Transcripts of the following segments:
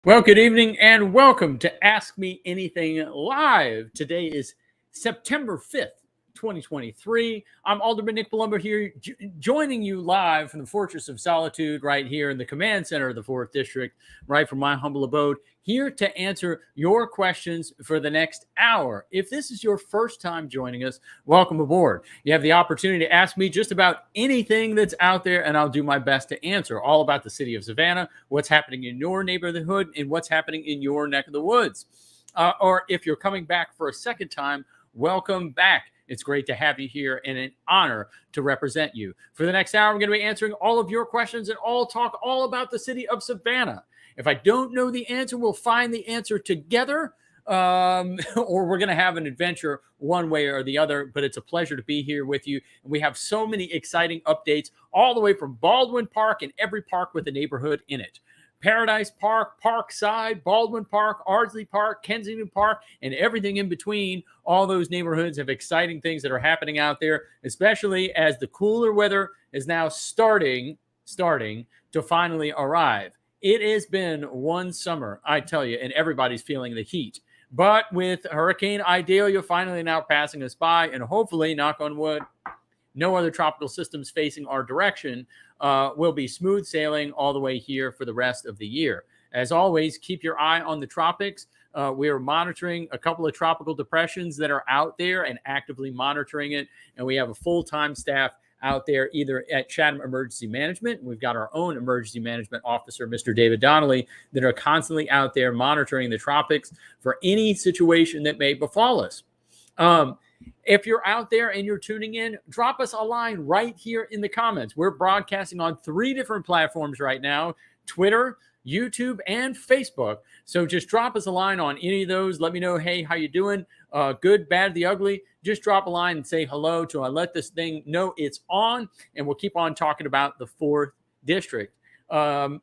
Well, good evening and welcome to Ask Me Anything Live. Today is September 5th, 2023. I'm Alderman Nick Palumbo here, joining you live from the Fortress of Solitude right here in the command center of the 4th District, right from my humble abode, here to answer your questions for the next hour. If this is your first time joining us, welcome aboard. You have the opportunity to ask me just about anything that's out there, and I'll do my best to answer all about the city of Savannah, what's happening in your neighborhood, and what's happening in your neck of the woods. Or if you're coming back for a second time, welcome back. It's great to have you here and an honor to represent you. For the next hour, I'm going to be answering all of your questions and talk all about the city of Savannah. If I don't know the answer, we'll find the answer together, or we're going to have an adventure one way or the other. But it's a pleasure to be here with you. And we have so many exciting updates all the way from Baldwin Park and every park with a neighborhood in it. Paradise Park, Parkside, Baldwin Park, Ardsley Park, Kensington Park, and everything in between. All those neighborhoods have exciting things that are happening out there, especially as the cooler weather is now starting to finally arrive. It has been one summer, I tell you, and everybody's feeling the heat. But with Hurricane Idalia finally now passing us by, and hopefully, knock on wood, no other tropical systems facing our direction, will be smooth sailing all the way here for the rest of the year. As always, keep your eye on the tropics. We are monitoring a couple of tropical depressions that are out there and actively monitoring it. And we have a full-time staff out there either at Chatham Emergency Management. We've got our own emergency management officer, Mr. David Donnelly, that are constantly out there monitoring the tropics for any situation that may befall us. If you're out there and you're tuning in, drop us a line right here in the comments. We're broadcasting on 3 different platforms right now: Twitter, YouTube, and Facebook. So just drop us a line on any of those. Let me know, hey, how you doing? Good, bad, the ugly. Just drop a line and say hello till I let this thing know it's on, and we'll keep on talking about the 4th District.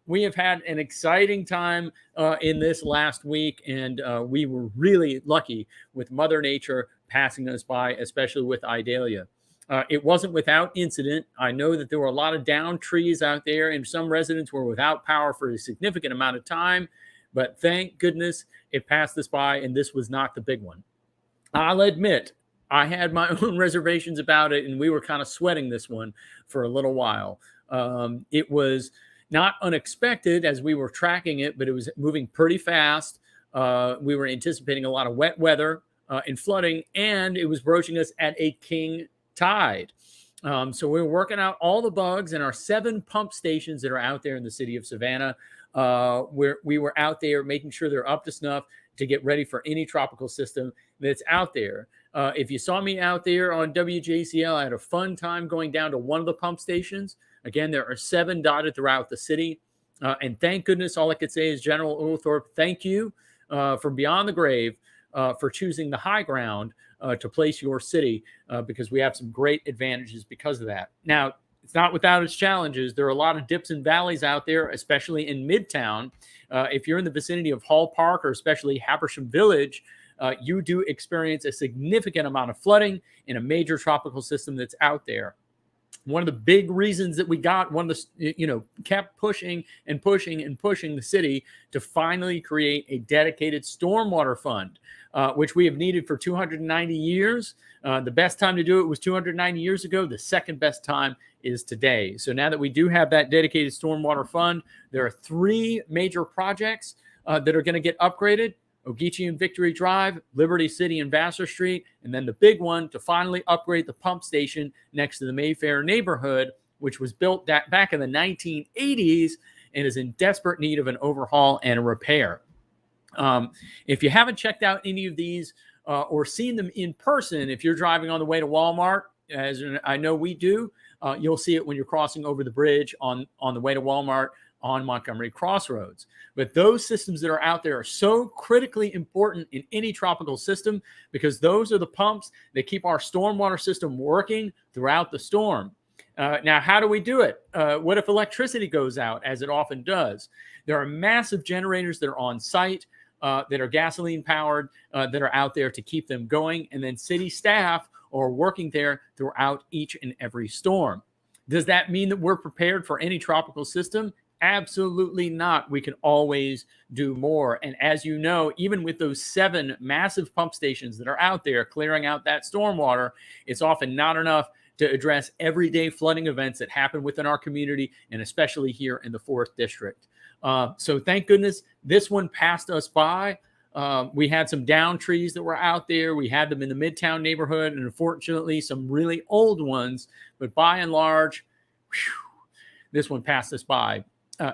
We have had an exciting time in this last week, and we were really lucky with Mother Nature passing us by, especially with Idalia. It wasn't without incident. I know that there were a lot of downed trees out there, and some residents were without power for a significant amount of time, but thank goodness it passed us by, and this was not the big one. I'll admit, I had my own reservations about it, and we were kind of sweating this one for a little while. It was not unexpected as we were tracking it, but it was moving pretty fast. We were anticipating a lot of wet weather and flooding, and it was broaching us at a king tide. So we were working out all the bugs in our 7 pump stations that are out there in the city of Savannah. We were out there making sure they're up to snuff to get ready for any tropical system that's out there. If you saw me out there on WJCL, I had a fun time going down to one of the pump stations. Again, there are 7 dotted throughout the city. And thank goodness, all I could say is, General Oglethorpe, thank you from beyond the grave for choosing the high ground to place your city, because we have some great advantages because of that. Now, it's not without its challenges. There are a lot of dips and valleys out there, especially in Midtown. If you're in the vicinity of Hall Park or especially Habersham Village, you do experience a significant amount of flooding in a major tropical system that's out there. One of the big reasons that we got kept pushing the city to finally create a dedicated stormwater fund, which we have needed for 290 years. The best time to do it was 290 years ago. The second best time is today. So now that we do have that dedicated stormwater fund, there are 3 major projects that are going to get upgraded: Ogeechee and Victory Drive, Liberty City and Vassar Street, and then the big one to finally upgrade the pump station next to the Mayfair neighborhood, which was built back in the 1980s and is in desperate need of an overhaul and a repair. If you haven't checked out any of these or seen them in person, if you're driving on the way to Walmart, as I know we do, you'll see it when you're crossing over the bridge on the way to Walmart on Montgomery Crossroads. But those systems that are out there are so critically important in any tropical system, because those are the pumps that keep our stormwater system working throughout the storm. Now, how do we do it? What if electricity goes out, as it often does? There are massive generators that are on site, that are gasoline powered, that are out there to keep them going. And then city staff are working there throughout each and every storm. Does that mean that we're prepared for any tropical system? Absolutely not. We can always do more. And as you know, even with those 7 massive pump stations that are out there clearing out that stormwater, it's often not enough to address everyday flooding events that happen within our community, and especially here in the 4th District. So thank goodness this one passed us by. We had some down trees that were out there. We had them in the Midtown neighborhood, and unfortunately some really old ones. But by and large, this one passed us by.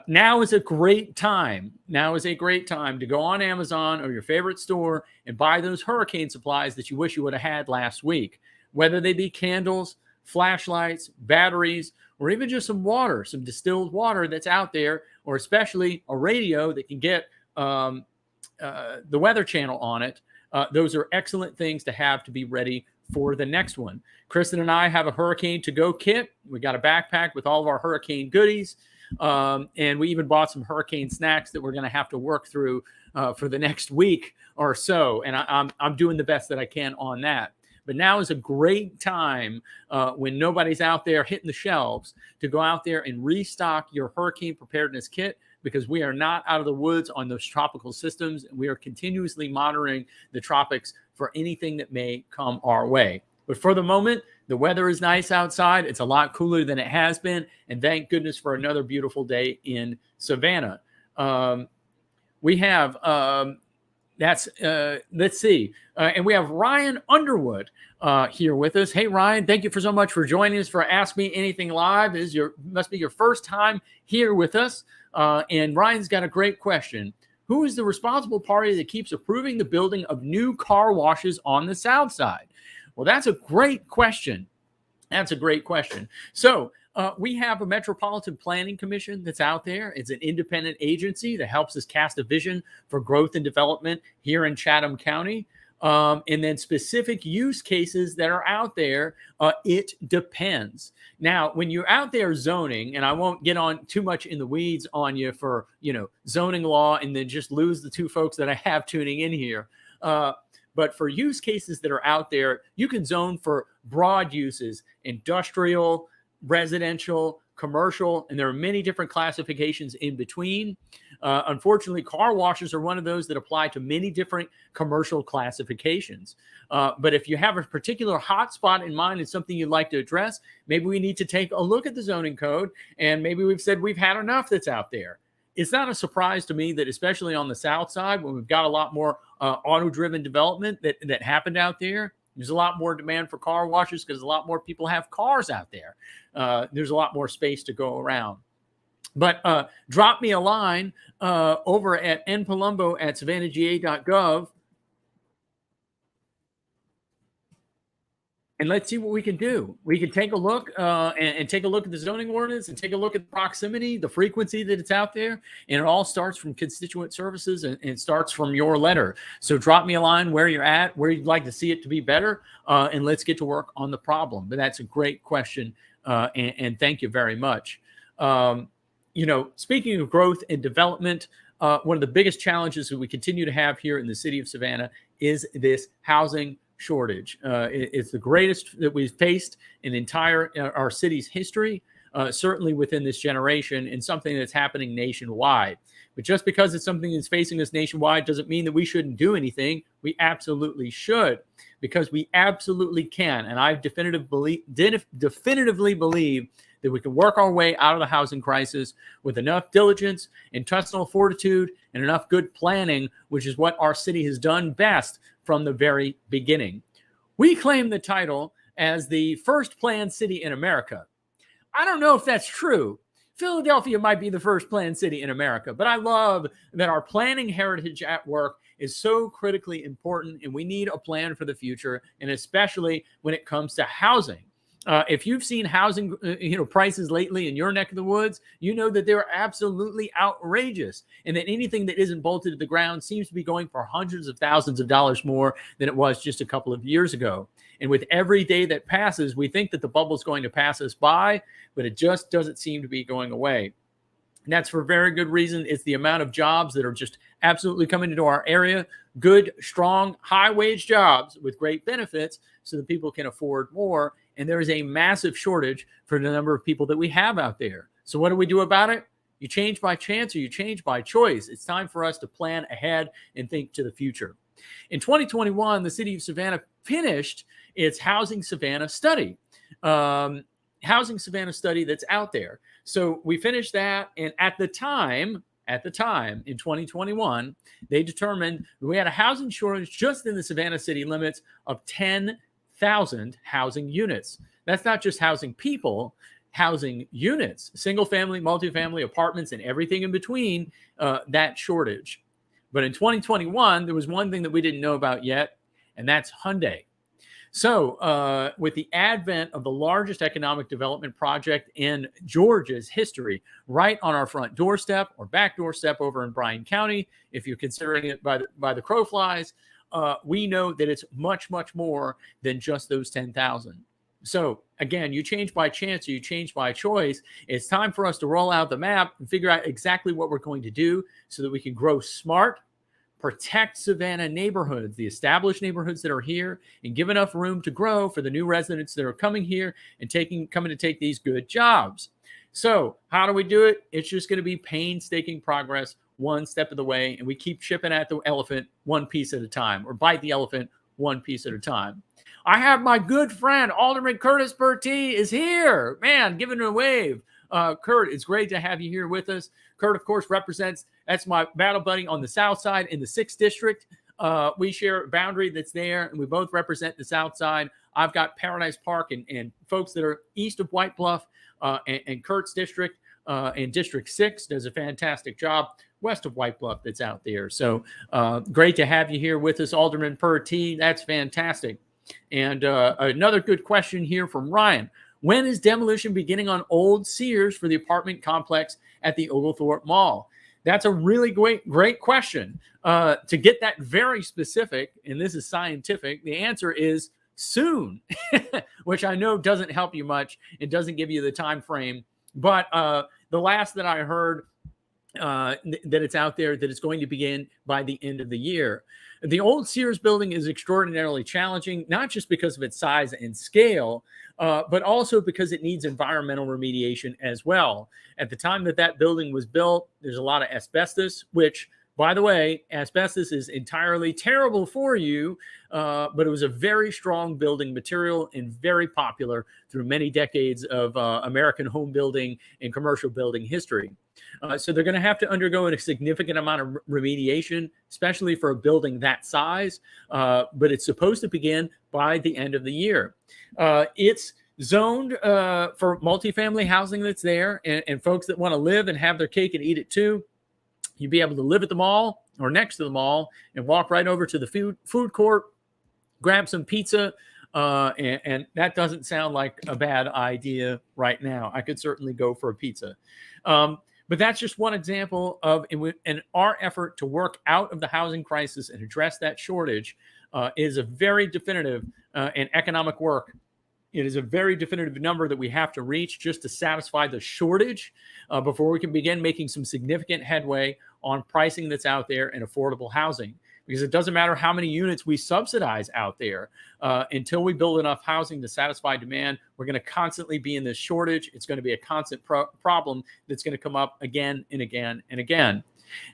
Now is a great time. Now is a great time to go on Amazon or your favorite store and buy those hurricane supplies that you wish you would have had last week, whether they be candles, flashlights, batteries, or even just some water, some distilled water that's out there, or especially a radio that can get the Weather Channel on it. Those are excellent things to have to be ready for the next one. Kristen and I have a hurricane to-go kit. We got a backpack with all of our hurricane goodies. And we even bought some hurricane snacks that we're going to have to work through for the next week or so. And I'm doing the best that I can on that. But now is a great time when nobody's out there hitting the shelves to go out there and restock your hurricane preparedness kit, because we are not out of the woods on those tropical systems. We are continuously monitoring the tropics for anything that may come our way. But for the moment, the weather is nice outside. It's a lot cooler than it has been. And thank goodness for another beautiful day in Savannah. We have, let's see. And we have Ryan Underwood here with us. Hey, Ryan, thank you for so much for joining us for Ask Me Anything Live. Must be your first time here with us. And Ryan's got a great question. Who is the responsible party that keeps approving the building of new car washes on the South Side? Well, that's a great question. That's a great question. So we have a Metropolitan Planning Commission that's out there. It's an independent agency that helps us cast a vision for growth and development here in Chatham County. And then specific use cases that are out there, it depends. Now, when you're out there zoning, and I won't get on too much in the weeds on you for, zoning law, and then just lose the 2 folks that I have tuning in here. But for use cases that are out there, you can zone for broad uses: industrial, residential, commercial, and there are many different classifications in between. Unfortunately, car washes are one of those that apply to many different commercial classifications. But if you have a particular hotspot in mind and something you'd like to address, maybe we need to take a look at the zoning code, and maybe we've said we've had enough that's out there. It's not a surprise to me that, especially on the South Side, when we've got a lot more auto-driven development that happened out there, there's a lot more demand for car washes because a lot more people have cars out there. There's a lot more space to go around. But drop me a line over at npalumbo@savannahga.gov. And let's see what we can do. We can take a look and take a look at the zoning ordinance and take a look at the proximity, the frequency that it's out there. And it all starts from constituent services and starts from your letter. So drop me a line where you're at, where you'd like to see it to be better, and let's get to work on the problem. But that's a great question, and thank you very much. Speaking of growth and development, one of the biggest challenges that we continue to have here in the city of Savannah is this housing shortage. It's the greatest that we've faced in our city's history, certainly within this generation, and something that's happening nationwide. But just because it's something that's facing us nationwide doesn't mean that we shouldn't do anything. We absolutely should, because we absolutely can. And I definitively believe that we can work our way out of the housing crisis with enough diligence, intestinal fortitude, and enough good planning, which is what our city has done best from the very beginning. We claim the title as the first planned city in America. I don't know if that's true. Philadelphia might be the first planned city in America, but I love that our planning heritage at work is so critically important, and we need a plan for the future, and especially when it comes to housing. If you've seen housing, prices lately in your neck of the woods, you know that they're absolutely outrageous, and that anything that isn't bolted to the ground seems to be going for hundreds of thousands of dollars more than it was just a couple of years ago. And with every day that passes, we think that the bubble is going to pass us by, but it just doesn't seem to be going away. And that's for very good reason. It's the amount of jobs that are just absolutely coming into our area. Good, strong, high-wage jobs with great benefits so that people can afford more. And there is a massive shortage for the number of people that we have out there. So what do we do about it? You change by chance or you change by choice. It's time for us to plan ahead and think to the future. In 2021, the City of Savannah finished its Housing Savannah study. Housing Savannah study that's out there. So we finished that, and at the time in 2021, they determined we had a housing shortage just in the Savannah city limits of 10,000 housing units. That's not just housing people, housing units, single family, multifamily, apartments, and everything in between, that shortage. But in 2021, there was one thing that we didn't know about yet, and that's Hyundai. So with the advent of the largest economic development project in Georgia's history, right on our front doorstep or back doorstep over in Bryan County, if you're considering it by the crow flies, we know that it's much, much more than just those 10,000. So again, you change by chance or you change by choice. It's time for us to roll out the map and figure out exactly what we're going to do so that we can grow smart, protect Savannah neighborhoods, the established neighborhoods that are here, and give enough room to grow for the new residents that are coming here and coming to take these good jobs. So how do we do it? It's just going to be painstaking progress, one step of the way, and we keep chipping at the elephant one piece at a time, or bite the elephant one piece at a time. I have my good friend, Alderman Curtis Bertie is here. Man, giving it a wave. Kurt, it's great to have you here with us. Kurt, of course, that's my battle buddy on the south side in the 6th district. We share a boundary that's there, and we both represent the south side. I've got Paradise Park and folks that are east of White Bluff, and Kurt's district in District 6 does a fantastic job west of White Bluff that's out there. So great to have you here with us, Alderman Bertie. That's fantastic. And another good question here from Ryan. When is demolition beginning on old Sears for the apartment complex at the Oglethorpe Mall? That's a really great question. To get that very specific, and this is scientific, the answer is soon, which I know doesn't help you much. It doesn't give you the time frame. But the last that I heard that it's out there, that it's going to begin by the end of the year. The old Sears building is extraordinarily challenging, not just because of its size and scale, but also because it needs environmental remediation as well. At the time that building was built, there's a lot of asbestos, which, by the way, asbestos is entirely terrible for you, but it was a very strong building material and very popular through many decades of American home building and commercial building history. So they're going to have to undergo a significant amount of remediation, especially for a building that size, but it's supposed to begin by the end of the year. It's zoned for multifamily housing that's there, and folks that want to live and have their cake and eat it too. You'd be able to live at the mall or next to the mall and walk right over to the food court, grab some pizza, and that doesn't sound like a bad idea right now. I could certainly go for a pizza. But that's just one example of in our effort to work out of the housing crisis and address that shortage is a very definitive and economic work. It is a very definitive number that we have to reach just to satisfy the shortage before we can begin making some significant headway on pricing that's out there and affordable housing. Because it doesn't matter how many units we subsidize out there, until we build enough housing to satisfy demand, we're going to constantly be in this shortage. It's going to be a constant problem that's going to come up again and again and again.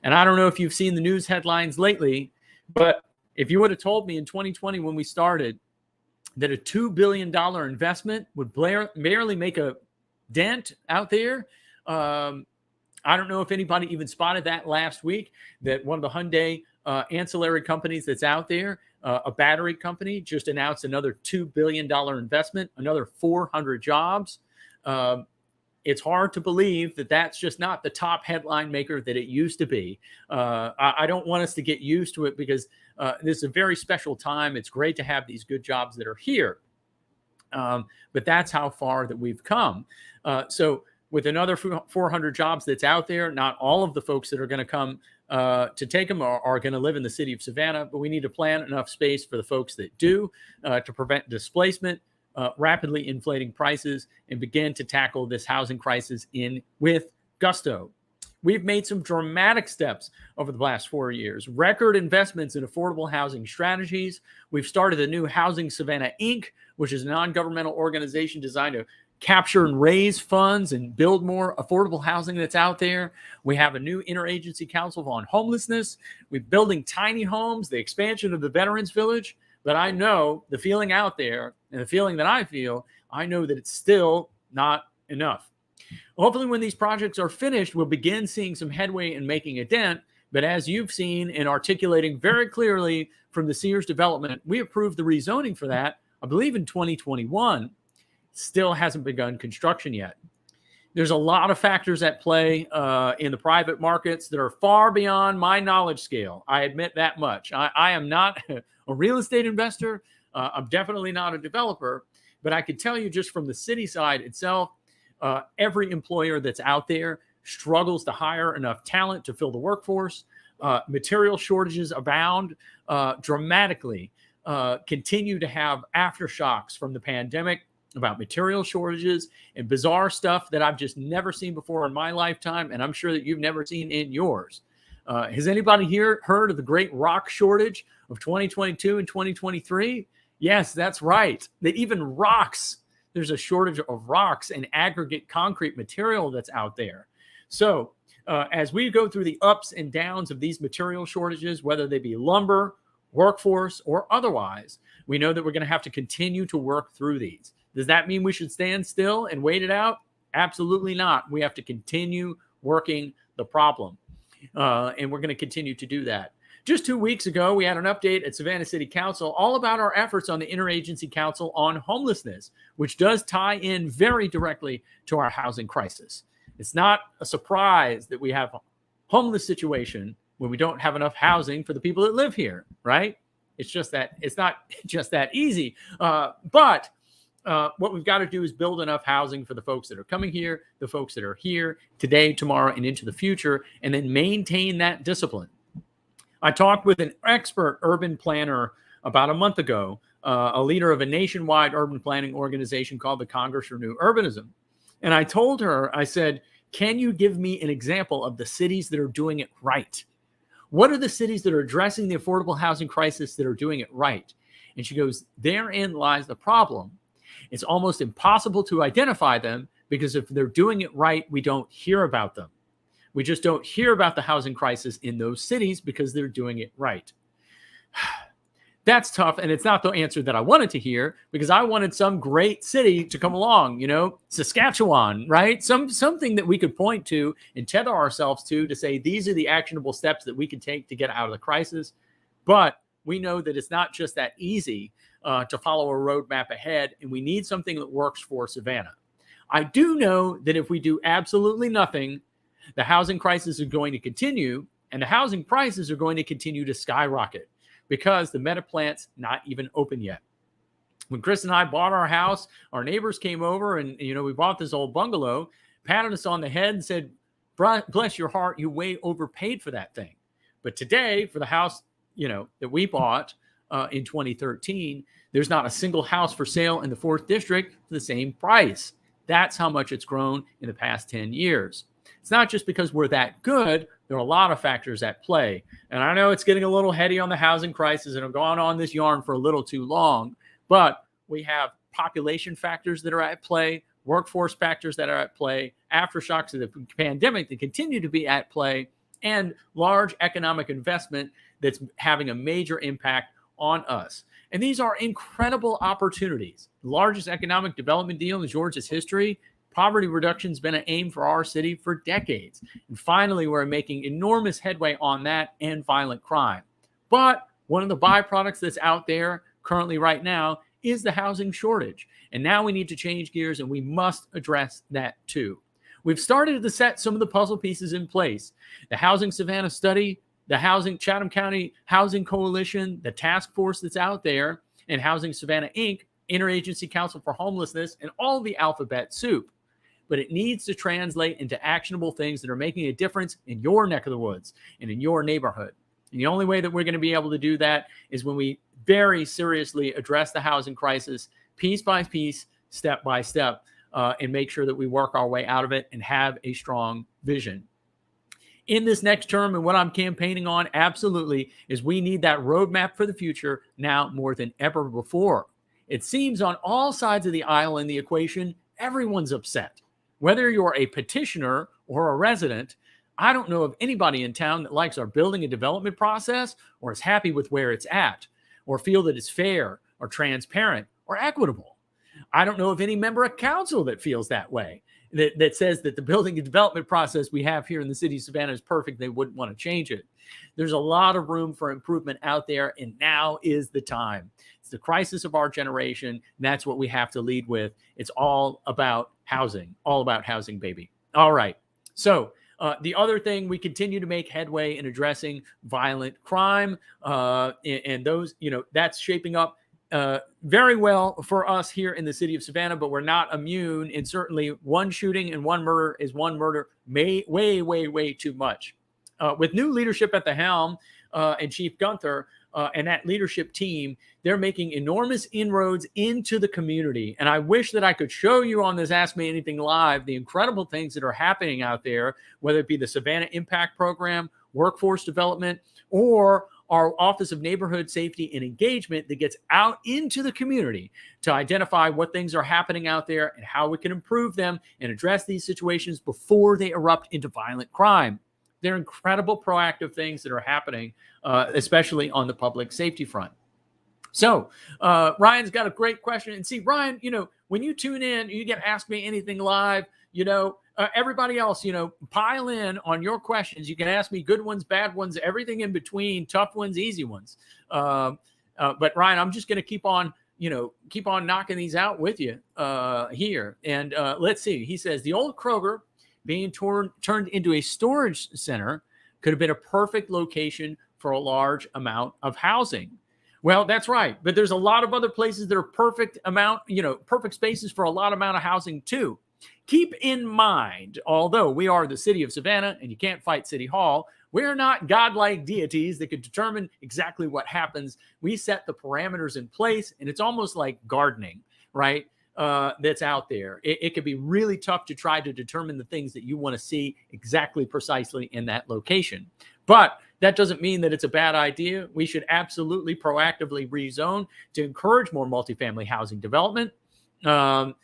And I don't know if you've seen the news headlines lately, but if you would have told me in 2020 when we started that a $2 billion investment would barely make a dent out there, I don't know if anybody even spotted that last week, that one of the Hyundai ancillary companies that's out there, a battery company, just announced another $2 billion investment, another 400 jobs. It's hard to believe that that's just not the top headline maker that it used to be. I don't want us to get used to it because this is a very special time. It's great to have these good jobs that are here. But that's how far that we've come. So with another 400 jobs that's out there, not all of the folks that are going to come to take them are going to live in the city of Savannah, but we need to plan enough space for the folks that do to prevent displacement, rapidly inflating prices, and begin to tackle this housing crisis with gusto. We've made some dramatic steps over the last 4 years, record investments in affordable housing strategies. We've started a new Housing Savannah, Inc., which is a non-governmental organization designed to capture and raise funds and build more affordable housing that's out there. We have a new interagency council on homelessness. We're building tiny homes, the expansion of the Veterans Village. But I know the feeling out there and the feeling that I feel, I know that it's still not enough. Hopefully, when these projects are finished, we'll begin seeing some headway in making a dent. But as you've seen and articulating very clearly from the Sears development, we approved the rezoning for that, I believe, in 2021. Still hasn't begun construction yet. There's a lot of factors at play in the private markets that are far beyond my knowledge scale. I admit that much. I am not a real estate investor. I'm definitely not a developer. But I can tell you just from the city side itself, every employer that's out there struggles to hire enough talent to fill the workforce. Material shortages abound dramatically. Continue to have aftershocks from the pandemic about material shortages and bizarre stuff that I've just never seen before in my lifetime, and I'm sure that you've never seen in yours. Has anybody here heard of the great rock shortage of 2022 and 2023? Yes, that's right. That even rocks, there's a shortage of rocks and aggregate concrete material that's out there. So as we go through the ups and downs of these material shortages, whether they be lumber, workforce, or otherwise, we know that we're going to have to continue to work through these. Does that mean we should stand still and wait it out? Absolutely not. We have to continue working the problem. And we're going to continue to do that. Just 2 weeks ago, we had an update at Savannah City Council all about our efforts on the Interagency Council on Homelessness, which does tie in very directly to our housing crisis. It's not a surprise that we have a homeless situation when we don't have enough housing for the people that live here, right? It's just that it's not just that easy. But what we've got to do is build enough housing for the folks that are coming here, the folks that are here today, tomorrow, and into the future, and then maintain that discipline. I talked with an expert urban planner about a month ago, a leader of a nationwide urban planning organization called the Congress for New Urbanism. And I told her, I said, can you give me an example of the cities that are doing it right? What are the cities that are addressing the affordable housing crisis that are doing it right? And she goes, therein lies the problem. It's almost impossible to identify them because if they're doing it right, we don't hear about them. We just don't hear about the housing crisis in those cities because they're doing it right. That's tough, and it's not the answer that I wanted to hear because I wanted some great city to come along, Saskatchewan, right? Something that we could point to and tether ourselves to say these are the actionable steps that we can take to get out of the crisis. But we know that it's not just that easy to follow a roadmap ahead, and we need something that works for Savannah. I do know that if we do absolutely nothing, the housing crisis is going to continue, and the housing prices are going to continue to skyrocket because the meta plant's not even open yet. When Chris and I bought our house, our neighbors came over and, we bought this old bungalow, patted us on the head and said, bless your heart, you way overpaid for that thing. But today, for the house, that we bought in 2013, there's not a single house for sale in the 4th District for the same price. That's how much it's grown in the past 10 years. It's not just because we're that good. There are a lot of factors at play. And I know it's getting a little heady on the housing crisis, and I've gone on this yarn for a little too long, but we have population factors that are at play, workforce factors that are at play, aftershocks of the pandemic that continue to be at play, and large economic investment that's having a major impact on us. And these are incredible opportunities. The largest economic development deal in Georgia's history. Poverty reduction has been an aim for our city for decades. And finally, we're making enormous headway on that and violent crime. But one of the byproducts that's out there currently right now is the housing shortage. And now we need to change gears, and we must address that too. We've started to set some of the puzzle pieces in place. The Housing Savannah Study, the Chatham County Housing Coalition, the task force that's out there, and Housing Savannah, Inc., Interagency Council for Homelessness, and all the alphabet soup. But it needs to translate into actionable things that are making a difference in your neck of the woods and in your neighborhood. And the only way that we're going to be able to do that is when we very seriously address the housing crisis piece by piece, step by step, and make sure that we work our way out of it and have a strong vision. In this next term, and what I'm campaigning on absolutely is we need that roadmap for the future now more than ever before. It seems on all sides of the aisle in the equation, Everyone's upset. Whether you're a petitioner or a resident, I don't know of anybody in town that likes our building and development process or is happy with where it's at or feel that it's fair or transparent or equitable. I don't know of any member of council that feels that way, that says that the building and development process we have here in the city of Savannah is perfect. They wouldn't want to change it. There's a lot of room for improvement out there, and now is the time. It's the crisis of our generation, and that's what we have to lead with. It's all about housing, baby. All right. So the other thing, we continue to make headway in addressing violent crime, and those, that's shaping up very well for us here in the city of Savannah, but we're not immune. And certainly one shooting and one murder is one murder, way too much. With new leadership at the helm and Chief Gunther and that leadership team, they're making enormous inroads into the community. And I wish that I could show you on this Ask Me Anything Live the incredible things that are happening out there, whether it be the Savannah Impact Program, workforce development, or our Office of Neighborhood Safety and Engagement that gets out into the community to identify what things are happening out there and how we can improve them and address these situations before they erupt into violent crime. They're incredible proactive things that are happening, especially on the public safety front. So Ryan's got a great question. And see, Ryan, when you tune in, you get Ask Me Anything Live, everybody else, pile in on your questions. You can ask me good ones, bad ones, everything in between, tough ones, easy ones. But Ryan, I'm just going to keep on knocking these out with you here. And let's see. He says the old Kroger being turned into a storage center could have been a perfect location for a large amount of housing. Well, that's right. But there's a lot of other places that are perfect spaces for a lot amount of housing too. Keep in mind, although we are the city of Savannah and you can't fight City Hall, we're not godlike deities that could determine exactly what happens. We set the parameters in place, and it's almost like gardening, right? That's out there. It can be really tough to try to determine the things that you want to see exactly precisely in that location. But that doesn't mean that it's a bad idea. We should absolutely proactively rezone to encourage more multifamily housing development. And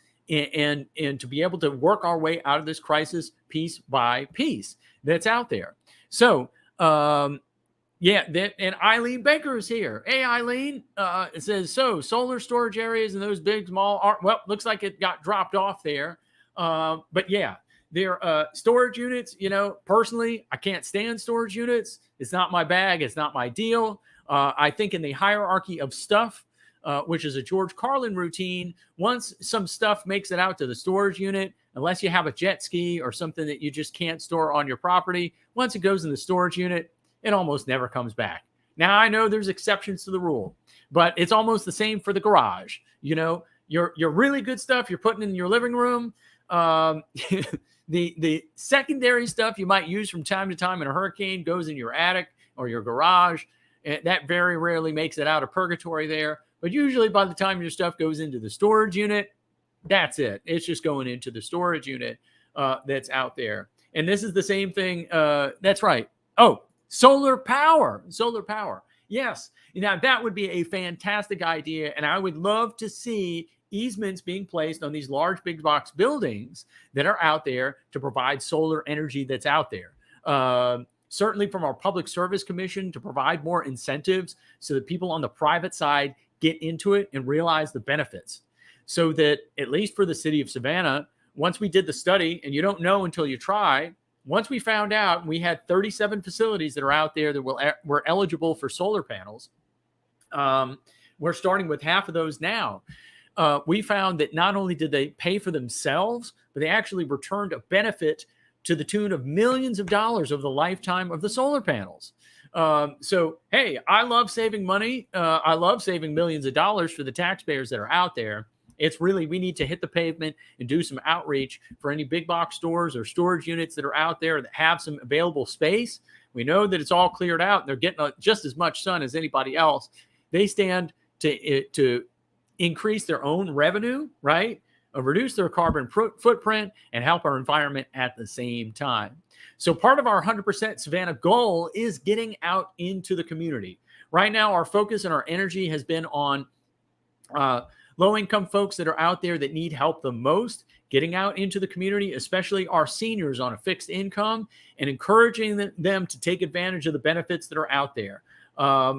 to be able to work our way out of this crisis piece by piece that's out there. So, and Eileen Baker is here. Hey, Eileen, it says, so solar storage areas in those big, small, looks like it got dropped off there. But yeah, they're storage units, personally, I can't stand storage units. It's not my bag. It's not my deal. I think in the hierarchy of stuff, which is a George Carlin routine. Once some stuff makes it out to the storage unit, unless you have a jet ski or something that you just can't store on your property, once it goes in the storage unit, it almost never comes back. Now, I know there's exceptions to the rule, but it's almost the same for the garage. Your really good stuff you're putting in your living room. The secondary stuff you might use from time to time in a hurricane goes in your attic or your garage. That very rarely makes it out of purgatory there. But usually by the time your stuff goes into the storage unit, that's it. It's just going into the storage unit that's out there. And this is the same thing. That's right. Oh, solar power. Yes. Now, that would be a fantastic idea. And I would love to see easements being placed on these large big box buildings that are out there to provide solar energy that's out there. Certainly from our Public Service Commission to provide more incentives so that people on the private side get into it and realize the benefits. So that at least for the city of Savannah, once we did the study, and you don't know until you try, once we found out we had 37 facilities that are out there that were eligible for solar panels, we're starting with half of those now. We found that not only did they pay for themselves, but they actually returned a benefit to the tune of millions of dollars over the lifetime of the solar panels. So, hey, I love saving money. I love saving millions of dollars for the taxpayers that are out there. It's really, we need to hit the pavement and do some outreach for any big box stores or storage units that are out there that have some available space. We know that it's all cleared out and they're getting just as much sun as anybody else. They stand to increase their own revenue, right? Reduce their carbon footprint and help our environment at the same time. So part of our 100% Savannah goal is getting out into the community. Right now, our focus and our energy has been on low-income folks that are out there that need help the most, getting out into the community, especially our seniors on a fixed income, and encouraging them to take advantage of the benefits that are out there.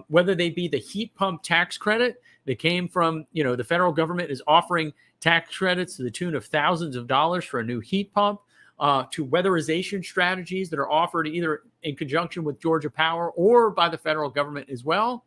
Whether they be the heat pump tax credit that came from, the federal government is offering tax credits to the tune of thousands of dollars for a new heat pump, to weatherization strategies that are offered either in conjunction with Georgia Power or by the federal government as well.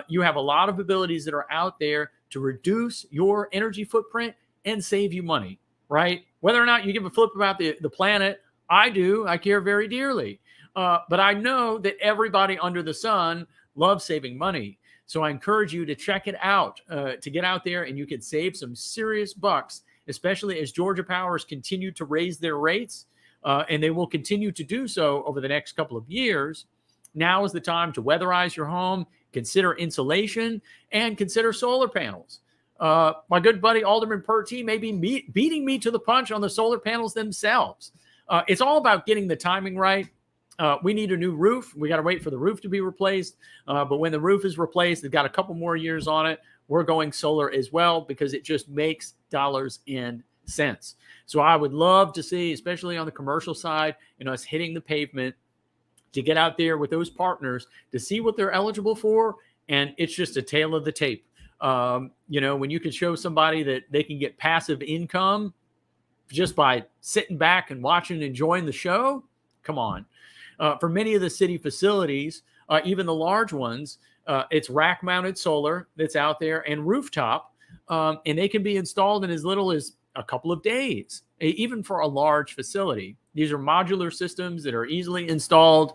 You have a lot of abilities that are out there to reduce your energy footprint and save you money, right? Whether or not you give a flip about the planet, I do. I care very dearly. But I know that everybody under the sun loves saving money. So I encourage you to check it out, to get out there and you can save some serious bucks, especially as Georgia Powers continue to raise their rates, and they will continue to do so over the next couple of years. Now is the time to weatherize your home, consider insulation, and consider solar panels. My good buddy Alderman Purty may be beating me to the punch on the solar panels themselves. It's all about getting the timing right. We need a new roof. We got to wait for the roof to be replaced. But when the roof is replaced, they've got a couple more years on it. We're going solar as well because it just makes dollars and cents. So I would love to see, especially on the commercial side, us hitting the pavement to get out there with those partners to see what they're eligible for. And it's just a tale of the tape. When you can show somebody that they can get passive income just by sitting back and watching and enjoying the show, come on. For many of the city facilities, even the large ones, it's rack-mounted solar that's out there and rooftop, and they can be installed in as little as a couple of days, even for a large facility. These are modular systems that are easily installed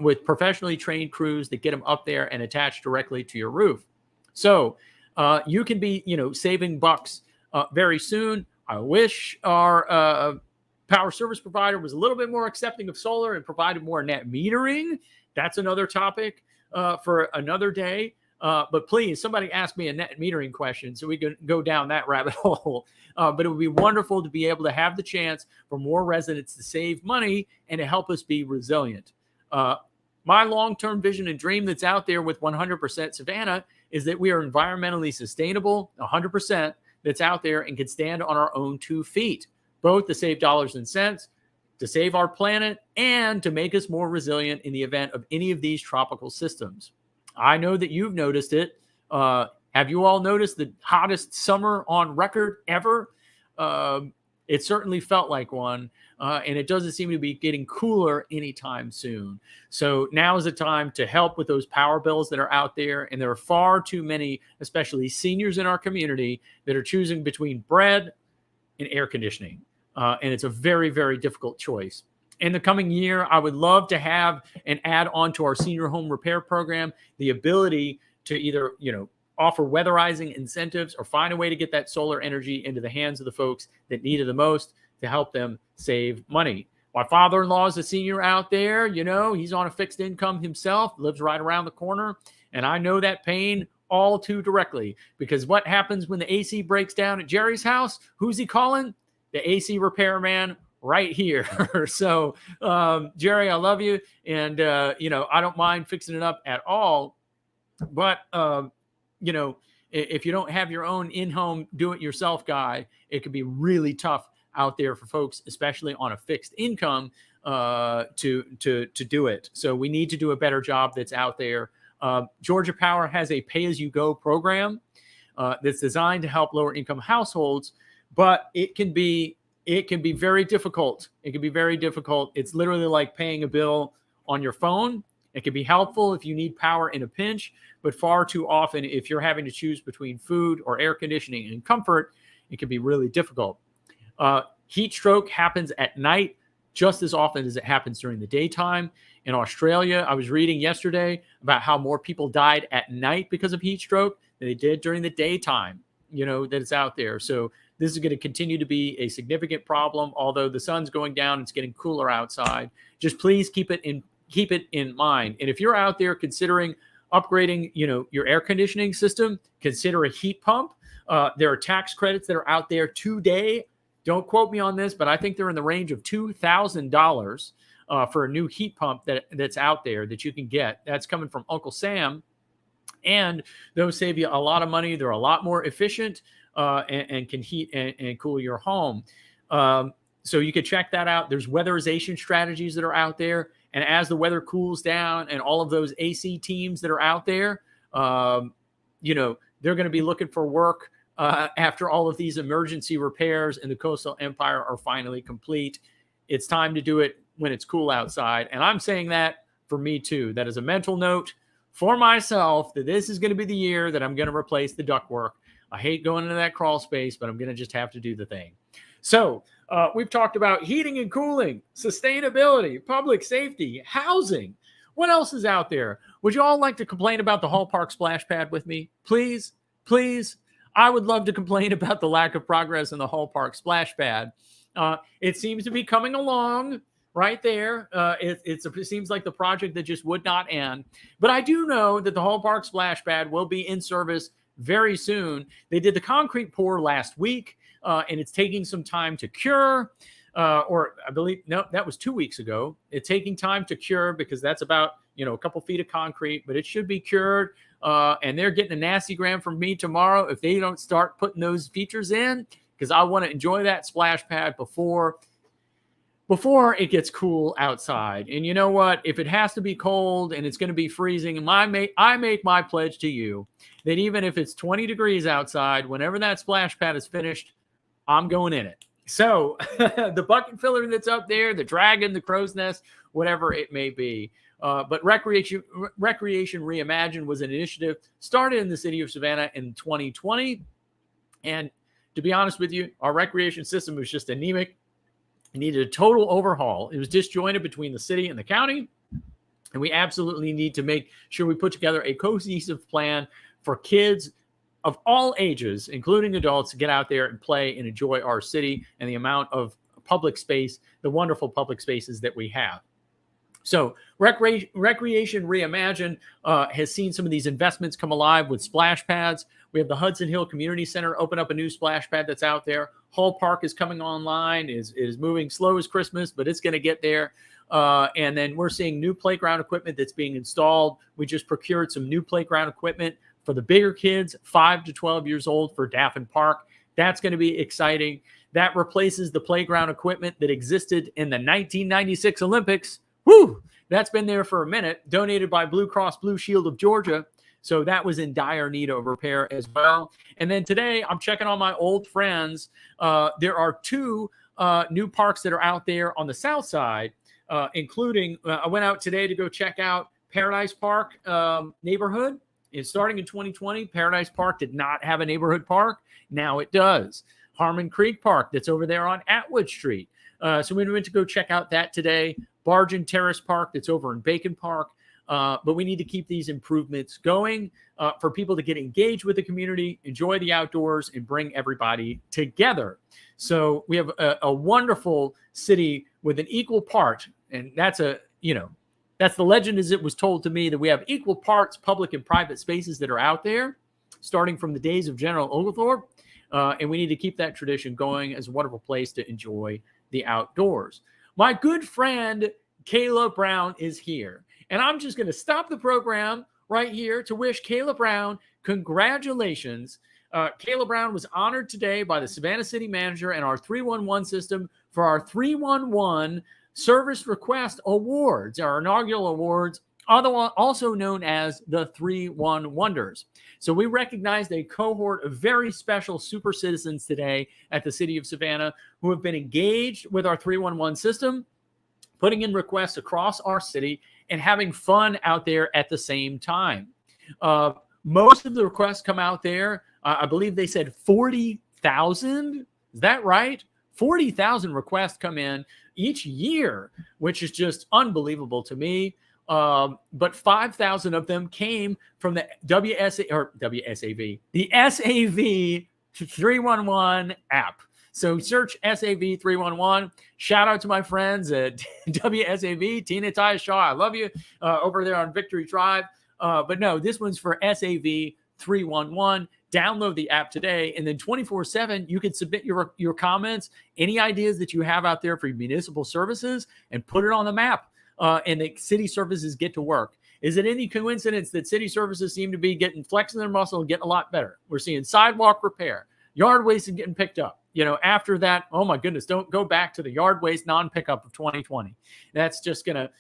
with professionally trained crews that get them up there and attached directly to your roof. So you can be, saving bucks very soon. I wish our power service provider was a little bit more accepting of solar and provided more net metering. That's another topic for another day. But please, somebody ask me a net metering question so we can go down that rabbit hole. But it would be wonderful to be able to have the chance for more residents to save money and to help us be resilient. My long-term vision and dream that's out there with 100% Savannah is that we are environmentally sustainable, 100% that's out there and can stand on our own 2 feet, both to save dollars and cents, to save our planet, and to make us more resilient in the event of any of these tropical systems. I know that you've noticed it. Have you all noticed the hottest summer on record ever? It certainly felt like one, and it doesn't seem to be getting cooler anytime soon. So now is the time to help with those power bills that are out there, and there are far too many, especially seniors in our community, that are choosing between bread and air conditioning. And it's a very, very difficult choice. In the coming year, I would love to have and add on to our senior home repair program the ability to either, offer weatherizing incentives or find a way to get that solar energy into the hands of the folks that need it the most to help them save money. My father-in-law is a senior out there. He's on a fixed income himself, lives right around the corner. And I know that pain all too directly, because what happens when the AC breaks down at Jerry's house? Who's he calling? The AC repairman right here. So, Jerry, I love you. And, I don't mind fixing it up at all. But, if you don't have your own in-home do-it-yourself guy, it could be really tough out there for folks, especially on a fixed income, to do it. So we need to do a better job that's out there. Georgia Power has a pay-as-you-go program that's designed to help lower-income households, but it can be very difficult. It can be very difficult. It's literally like paying a bill on your phone. It can be helpful if you need power in a pinch, but far too often, if you're having to choose between food or air conditioning and comfort, it can be really difficult. Heat stroke happens at night just as often as it happens during the daytime. In Australia, I was reading yesterday about how more people died at night because of heat stroke than they did during the daytime, that it's out there. So this is going to continue to be a significant problem. Although the sun's going down, it's getting cooler outside. Just please keep it in mind. And if you're out there considering upgrading, your air conditioning system, consider a heat pump. There are tax credits that are out there today. Don't quote me on this, but I think they're in the range of $2,000 for a new heat pump that's out there that you can get. That's coming from Uncle Sam. And those save you a lot of money. They're a lot more efficient. and can heat and cool your home. So you could check that out. There's weatherization strategies that are out there. And as the weather cools down and all of those AC teams that are out there, they're going to be looking for work after all of these emergency repairs in the coastal empire are finally complete. It's time to do it when it's cool outside. And I'm saying that for me too. That is a mental note for myself that this is going to be the year that I'm going to replace the ductwork. I hate going into that crawl space, but I'm going to just have to do the thing. So we've talked about heating and cooling, sustainability, public safety, housing. What else is out there? Would you all like to complain about the Hall Park splash pad with me? Please, please. I would love to complain about the lack of progress in the Hall Park splash pad. It seems to be coming along right there. It seems like the project that just would not end. But I do know that the Hall Park splash pad will be in service very soon. They did the concrete pour last week, and it's taking some time to cure. Or I believe, no, that was 2 weeks ago. It's taking time to cure because that's about, a couple feet of concrete, but it should be cured. And they're getting a nasty gram from me tomorrow if they don't start putting those features in, because I want to enjoy that splash pad before it gets cool outside. And you know what? If it has to be cold and it's going to be freezing, I make my pledge to you that even if it's 20 degrees outside, whenever that splash pad is finished, I'm going in it. So the bucket filler that's up there, the dragon, the crow's nest, whatever it may be. But Recreation Reimagined was an initiative started in the city of Savannah in 2020. And to be honest with you, our recreation system was just anemic. It needed a total overhaul. It was disjointed between the city and the county. And we absolutely need to make sure we put together a cohesive plan for kids of all ages, including adults, to get out there and play and enjoy our city and the amount of public space, the wonderful public spaces that we have. So Recreation Reimagined has seen some of these investments come alive with splash pads. We have the Hudson Hill Community Center open up a new splash pad that's out there. Hall Park is coming online, is moving slow as Christmas, but it's going to get there. And then we're seeing new playground equipment that's being installed. We just procured some new playground equipment for the bigger kids, 5 to 12 years old, for Daffin Park. That's going to be exciting. That replaces the playground equipment that existed in the 1996 Olympics. Woo! That's been there for a minute, donated by Blue Cross Blue Shield of Georgia. So that was in dire need of repair as well. And then today, I'm checking on my old friends. There are 2 new parks that are out there on the south side, including, I went out today to go check out Paradise Park neighborhood. It's starting in 2020. Paradise Park did not have a neighborhood park. Now it does. Harmon Creek Park, that's over there on Atwood Street. So we went to go check out that today. Bargain Terrace Park, that's over in Bacon Park. But we need to keep these improvements going for people to get engaged with the community, enjoy the outdoors, and bring everybody together. So we have a wonderful city with an equal part, and that's that's the legend as it was told to me, that we have equal parts public and private spaces that are out there, starting from the days of General Oglethorpe. And we need to keep that tradition going as a wonderful place to enjoy the outdoors. My good friend, Kayla Brown, is here. And I'm just going to stop the program right here to wish Kayla Brown congratulations. Kayla Brown was honored today by the Savannah City Manager and our 311 system for our 311 Service Request Awards, our inaugural awards, also known as the 311 Wonders. So we recognized a cohort of very special super citizens today at the City of Savannah who have been engaged with our 311 system, putting in requests across our city and having fun out there at the same time. Most of the requests come out there, I believe they said 40,000. Is that right? 40,000 requests come in each year, which is just unbelievable to me. But 5,000 of them came from the the SAV 311 app. So search SAV 311. Shout out to my friends at WSAV, Tina Ty Shaw. I love you over there on Victory Drive. But no, this one's for SAV 311. Download the app today, and then 24/7, you can submit your comments, any ideas that you have out there for municipal services, and put it on the map. And the city services get to work. Is it any coincidence that city services seem to be flexing their muscle and getting a lot better? We're seeing sidewalk repair, yard waste is getting picked up. After that, oh my goodness, don't go back to the yard waste non-pickup of 2020. That's just gonna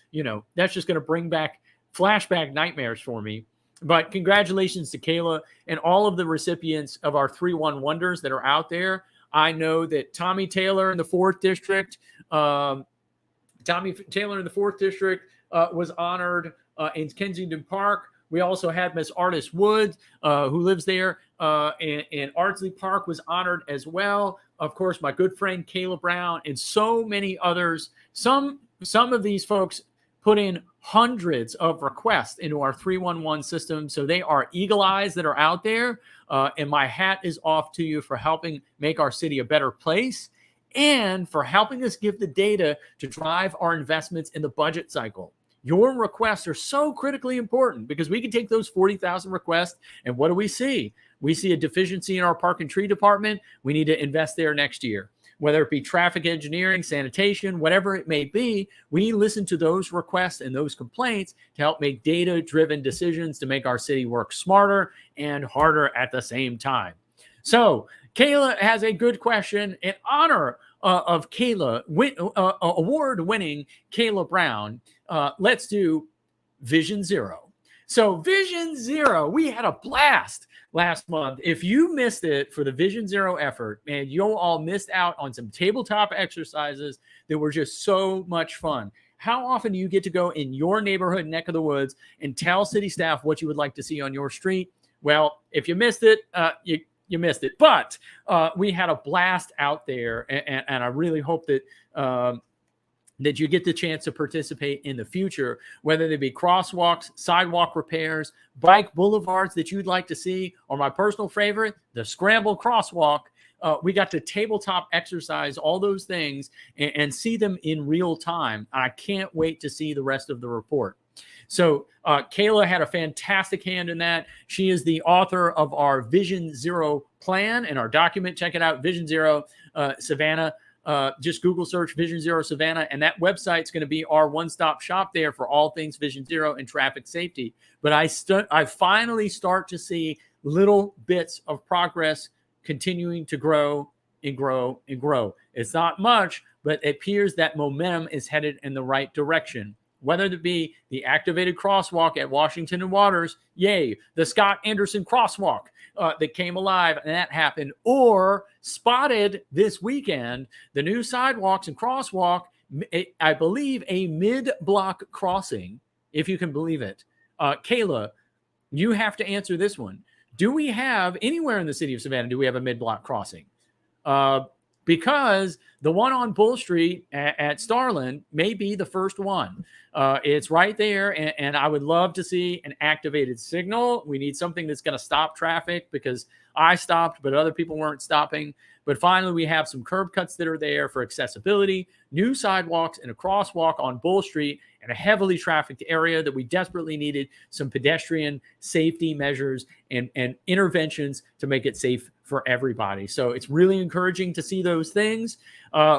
bring back flashback nightmares for me. But congratulations to Kayla and all of the recipients of our 3-1 wonders that are out there. I know that Tommy Taylor in the 4th district, was honored in Kensington Park. We also had Miss Artis Woods, who lives there, and Ardsley Park was honored as well. Of course, my good friend Kayla Brown and so many others. Some of these folks put in hundreds of requests into our 311 system. So they are eagle eyes that are out there. And my hat is off to you for helping make our city a better place and for helping us give the data to drive our investments in the budget cycle. Your requests are so critically important because we can take those 40,000 requests and what do we see? We see a deficiency in our park and tree department. We need to invest there next year. Whether it be traffic engineering, sanitation, whatever it may be, we need to listen to those requests and those complaints to help make data-driven decisions to make our city work smarter and harder at the same time. So Kayla has a good question in honor of Kayla, award-winning Kayla Brown. Let's do Vision Zero. So Vision Zero, we had a blast last month. If you missed it for the Vision Zero effort, man, you all missed out on some tabletop exercises that were just so much fun. How often do you get to go in your neighborhood neck of the woods and tell city staff what you would like to see on your street? Well, if you missed it, you missed it. But we had a blast out there, and I really hope that that you get the chance to participate in the future, whether they be crosswalks, sidewalk repairs, bike boulevards that you'd like to see, or my personal favorite, the scramble crosswalk. We got to tabletop exercise all those things and see them in real time. I can't wait to see the rest of the report. So Kayla had a fantastic hand in that. She is the author of our Vision Zero plan and our document. Check it out, Vision Zero Savannah. Just Google search Vision Zero Savannah, and that website's going to be our one-stop shop there for all things Vision Zero and traffic safety. But I finally start to see little bits of progress continuing to grow and grow and grow. It's not much, but it appears that momentum is headed in the right direction. Whether it be the activated crosswalk at Washington and Waters, yay, the Scott Anderson crosswalk that came alive, and that happened, or spotted this weekend, the new sidewalks and crosswalk, I believe a mid-block crossing, if you can believe it. Kayla, you have to answer this one. Do we have, anywhere in the city of Savannah, do we have a mid-block crossing? Because the one on Bull Street at Starland may be the first one. It's right there, and I would love to see an activated signal. We need something that's going to stop traffic because I stopped, but other people weren't stopping. But finally, we have some curb cuts that are there for accessibility, new sidewalks, and a crosswalk on Bull Street in a heavily trafficked area that we desperately needed some pedestrian safety measures and interventions to make it safe for everybody. So it's really encouraging to see those things.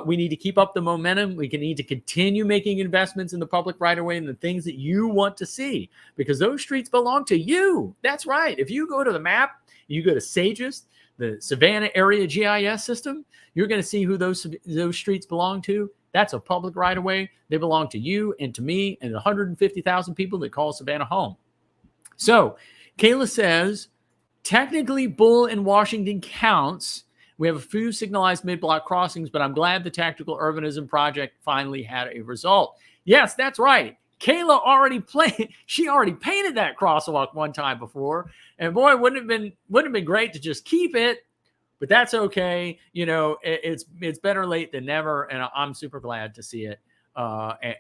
We need to keep up the momentum. We need to continue making investments in the public right of way and the things that you want to see, because those streets belong to you. That's right. If you go to the map, you go to Sagest, the Savannah area GIS system, you're going to see who those streets belong to. That's a public right of way. They belong to you and to me and the 150,000 people that call Savannah home. So Kayla says, technically Bull and Washington counts. We have a few signalized mid-block crossings, but I'm glad the Tactical Urbanism Project finally had a result. Yes, that's right. Kayla already painted that crosswalk one time before, and boy, wouldn't have been great to just keep it, but that's okay. You know, it's better late than never, and I'm super glad to see it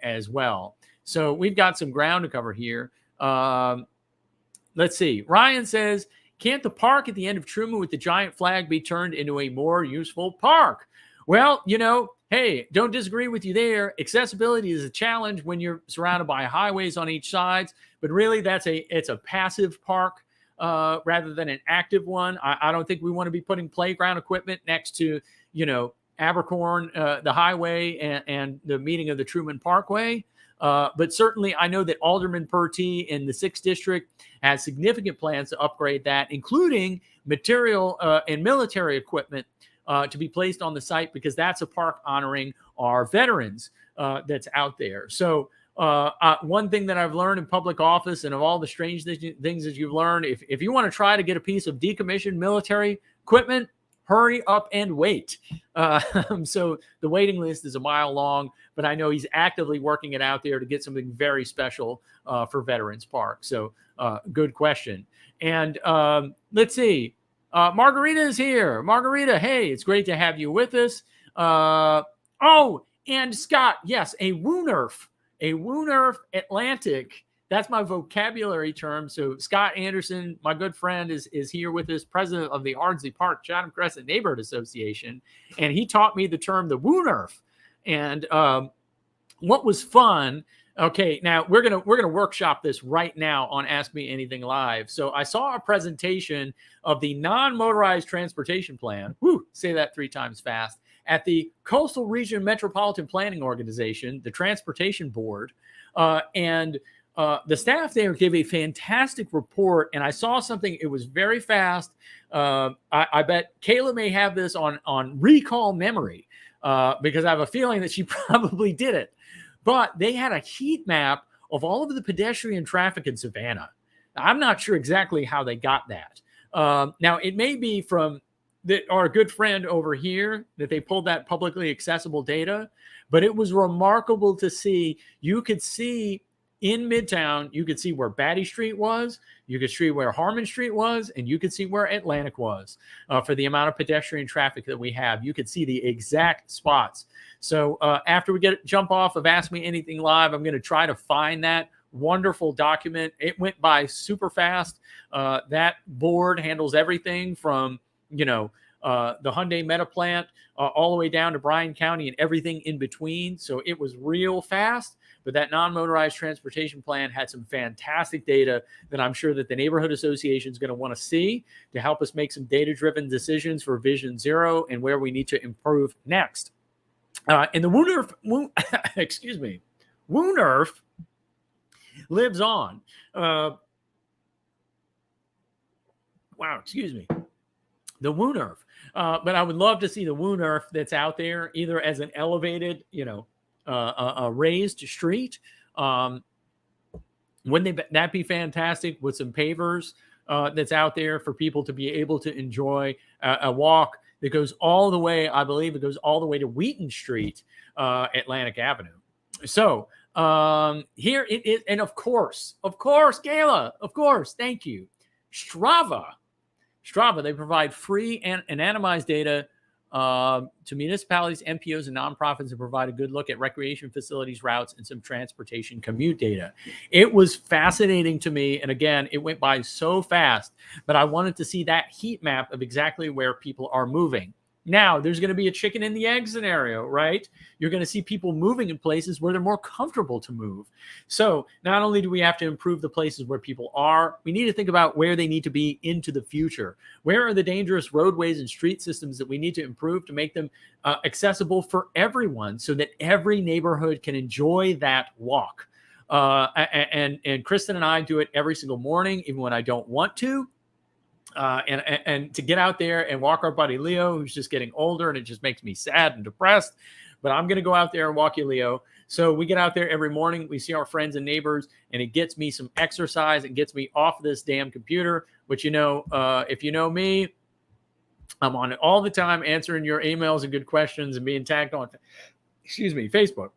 as well. So we've got some ground to cover here. Let's see. Ryan says, can't the park at the end of Truman with the giant flag be turned into a more useful park? Well, you know, hey, don't disagree with you there. Accessibility is a challenge when you're surrounded by highways on each side, but really it's a passive park rather than an active one. I don't think we want to be putting playground equipment next to, you know, Abercorn, the highway and the meeting of the Truman Parkway. But certainly, I know that Alderman Purty in the 6th District has significant plans to upgrade that, including material and military equipment to be placed on the site, because that's a park honoring our veterans that's out there. So one thing that I've learned in public office, and of all the strange things that you've learned, if you want to try to get a piece of decommissioned military equipment, hurry up and wait. So the waiting list is a mile long, but I know he's actively working it out there to get something very special for Veterans Park. So good question. And let's see. Margarita is here. Margarita, hey, it's great to have you with us. And Scott, yes, a Woonerf Atlantic. That's my vocabulary term. So Scott Anderson, my good friend, is here with us, president of the Ardsley Park Chatham Crescent Neighborhood Association, and he taught me the term the Woonerf. And what was fun? Okay, now we're gonna workshop this right now on Ask Me Anything Live. So I saw a presentation of the non-motorized transportation plan. Say that 3 times fast. At the Coastal Region Metropolitan Planning Organization, the Transportation Board, and the staff there gave a fantastic report. And I saw something; it was very fast. I bet Kayla may have this on recall memory because I have a feeling that she probably did it. But they had a heat map of all of the pedestrian traffic in Savannah. I'm not sure exactly how they got that. Now, it may be from our good friend over here that they pulled that publicly accessible data, but it was remarkable to see. You could see in Midtown, you could see where Batty Street was, you could see where Harmon Street was, and you could see where Atlantic was for the amount of pedestrian traffic that we have. You could see the exact spots. So after we jump off of Ask Me Anything Live, I'm going to try to find that wonderful document. It went by super fast. That board handles everything from, the Hyundai Meta plant all the way down to Bryan County and everything in between. So it was real fast. But that non-motorized transportation plan had some fantastic data that I'm sure that the neighborhood association is going to want to see to help us make some data-driven decisions for Vision Zero and where we need to improve next. And the Woonerf lives on. The Woonerf. But I would love to see the Woonerf that's out there either as an elevated, a raised street. Wouldn't that be fantastic with some pavers that's out there for people to be able to enjoy a walk that goes all the way, I believe it goes all the way to Wheaton Street, Atlantic Avenue. So here it is. And of course, Kayla, thank you. Strava, they provide free and anonymized data to municipalities, MPOs, and nonprofits to provide a good look at recreation facilities, routes, and some transportation commute data. It was fascinating to me. And again, it went by so fast, but I wanted to see that heat map of exactly where people are moving. Now, there's going to be a chicken and the egg scenario, right? You're going to see people moving in places where they're more comfortable to move. So not only do we have to improve the places where people are, we need to think about where they need to be into the future. Where are the dangerous roadways and street systems that we need to improve to make them accessible for everyone so that every neighborhood can enjoy that walk? And Kristen and I do it every single morning, even when I don't want to. And to get out there and walk our buddy Leo, who's just getting older, and it just makes me sad and depressed. But I'm going to go out there and walk you, Leo. So we get out there every morning. We see our friends and neighbors, and it gets me some exercise. It gets me off this damn computer. But if you know me, I'm on it all the time, answering your emails and good questions and being tagged on, Facebook.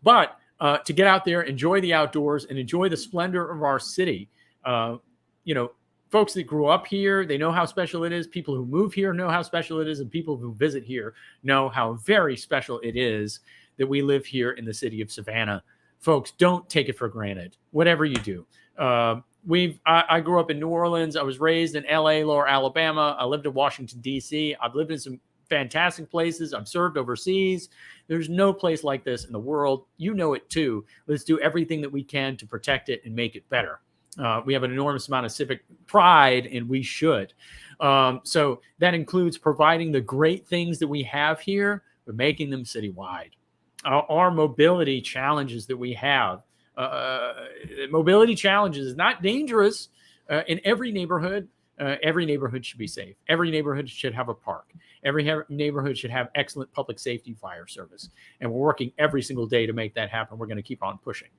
But to get out there, enjoy the outdoors, and enjoy the splendor of our city. Folks that grew up here, they know how special it is. People who move here know how special it is. And people who visit here know how very special it is that we live here in the city of Savannah. Folks, don't take it for granted, whatever you do. I grew up in New Orleans. I was raised in LA, Lower Alabama. I lived in Washington, D.C. I've lived in some fantastic places. I've served overseas. There's no place like this in the world. You know it too. Let's do everything that we can to protect it and make it better. We have an enormous amount of civic pride, and we should. So that includes providing the great things that we have here, but making them citywide. our mobility challenges that we have. Mobility challenges is not dangerous in every neighborhood. Every neighborhood should be safe. Every neighborhood should have a park. Every neighborhood should have excellent public safety fire service. And we're working every single day to make that happen. We're going to keep on pushing.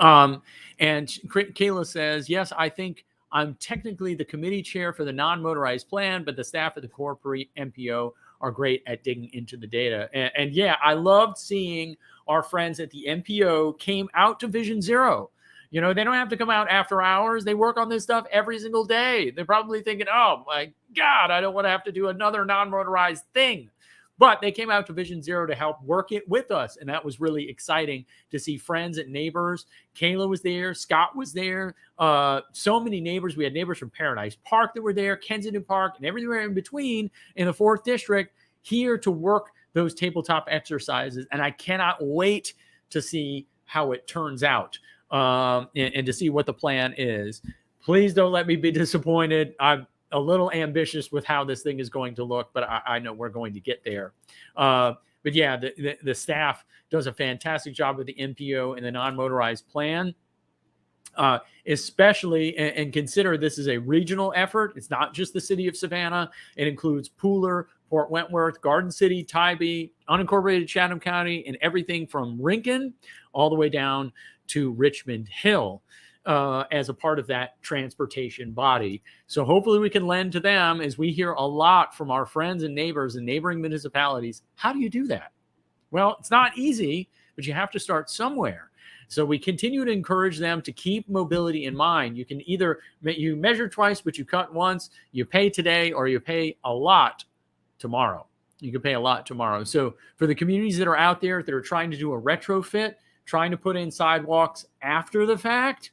And Kayla says, yes, I think I'm technically the committee chair for the non-motorized plan, but the staff at the corporate MPO are great at digging into the data. And yeah, I loved seeing our friends at the MPO came out to Vision Zero. You know, they don't have to come out after hours. They work on this stuff every single day. They're probably thinking, oh my God, I don't want to have to do another non-motorized thing. But they came out to Vision Zero to help work it with us. And that was really exciting to see friends and neighbors. Kayla was there. Scott was there. So many neighbors. We had neighbors from Paradise Park that were there, Kensington Park, and everywhere in between in the 4th District here to work those tabletop exercises. And I cannot wait to see how it turns out and to see what the plan is. Please don't let me be disappointed. I'm a little ambitious with how this thing is going to look, but I know we're going to get there. But yeah, the staff does a fantastic job with the MPO and the non-motorized plan, especially, and consider this is a regional effort. It's not just the city of Savannah. It includes Pooler, Port Wentworth, Garden City, Tybee, unincorporated Chatham County, and everything from Rincon all the way down to Richmond Hill. As a part of that transportation body. So hopefully we can lend to them, as we hear a lot from our friends and neighbors in neighboring municipalities. How do you do that? Well, it's not easy, but you have to start somewhere. So we continue to encourage them to keep mobility in mind. You can either, you measure twice, but you cut once, you pay today, or you pay a lot tomorrow. You can pay a lot tomorrow. So for the communities that are out there that are trying to do a retrofit, trying to put in sidewalks after the fact,